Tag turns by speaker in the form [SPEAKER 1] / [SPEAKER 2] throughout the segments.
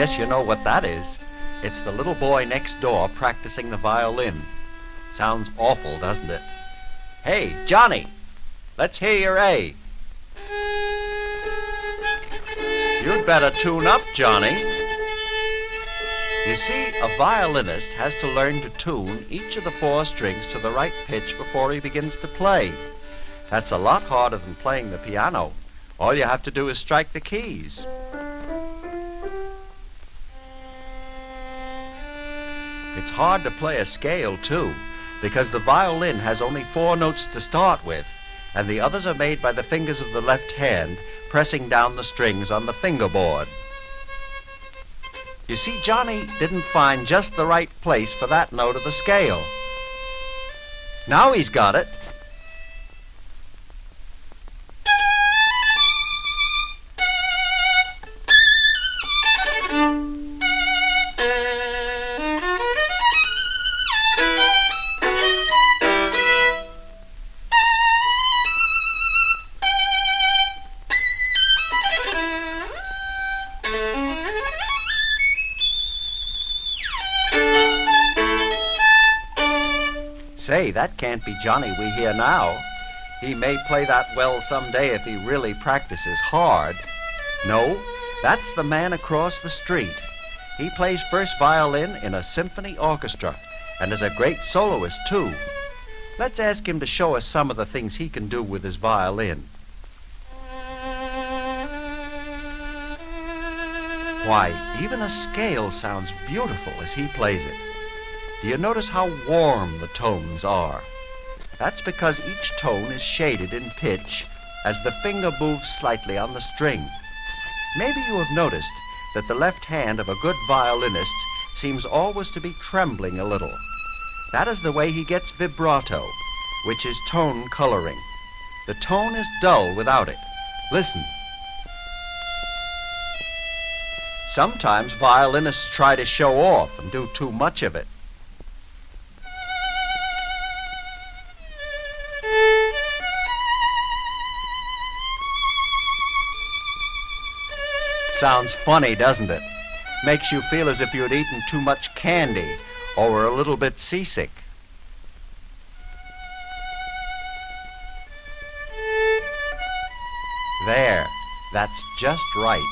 [SPEAKER 1] guess you know what that is. It's the little boy next door practicing the violin. Sounds awful, doesn't it? Hey, Johnny, let's hear your A. You'd better tune up, Johnny. You see, a violinist has to learn to tune each of the 4 strings to the right pitch before he begins to play. That's a lot harder than playing the piano. All you have to do is strike the keys. It's hard to play a scale, too, because the violin has only 4 notes to start with, and the others are made by the fingers of the left hand pressing down the strings on the fingerboard. You see, Johnny didn't find just the right place for that note of the scale. Now he's got it. Say, that can't be Johnny we hear now. He may play that well someday if he really practices hard. No, that's the man across the street. He plays first violin in a symphony orchestra and is a great soloist, too. Let's ask him to show us some of the things he can do with his violin. Why, even a scale sounds beautiful as he plays it. Do you notice how warm the tones are? That's because each tone is shaded in pitch as the finger moves slightly on the string. Maybe you have noticed that the left hand of a good violinist seems always to be trembling a little. That is the way he gets vibrato, which is tone coloring. The tone is dull without it. Listen. Sometimes violinists try to show off and do too much of it. Sounds funny, doesn't it? Makes you feel as if you had eaten too much candy or were a little bit seasick. There, that's just right.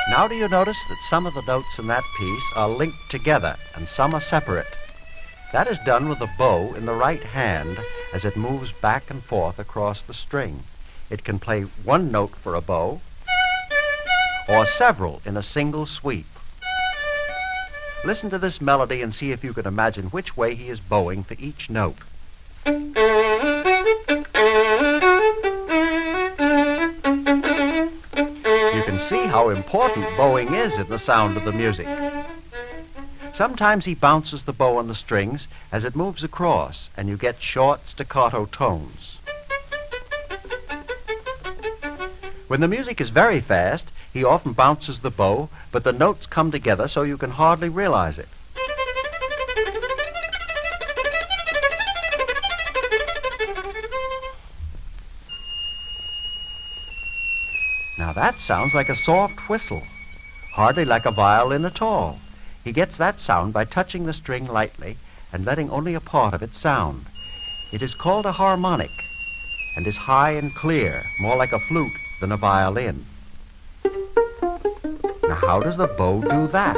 [SPEAKER 1] Now do you notice that some of the notes in that piece are linked together and some are separate? That is done with the bow in the right hand as it moves back and forth across the string. It can play 1 note for a bow or several in a single sweep. Listen to this melody and see if you can imagine which way he is bowing for each note. You can see how important bowing is in the sound of the music. Sometimes he bounces the bow on the strings as it moves across, and you get short staccato tones. When the music is very fast, he often bounces the bow, but the notes come together so you can hardly realize it. Now that sounds like a soft whistle, hardly like a violin at all. He gets that sound by touching the string lightly and letting only a part of it sound. It is called a harmonic and is high and clear, more like a flute than a violin. Now how does the bow do that?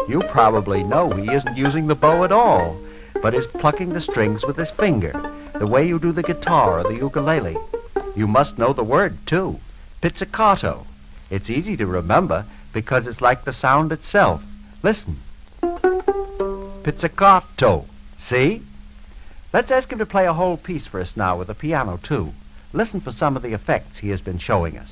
[SPEAKER 1] You probably know he isn't using the bow at all, but is plucking the strings with his finger, the way you do the guitar or the ukulele. You must know the word, too. Pizzicato. It's easy to remember because it's like the sound itself. Listen. Pizzicato. See? Let's ask him to play a whole piece for us now with the piano, too. Listen for some of the effects he has been showing us.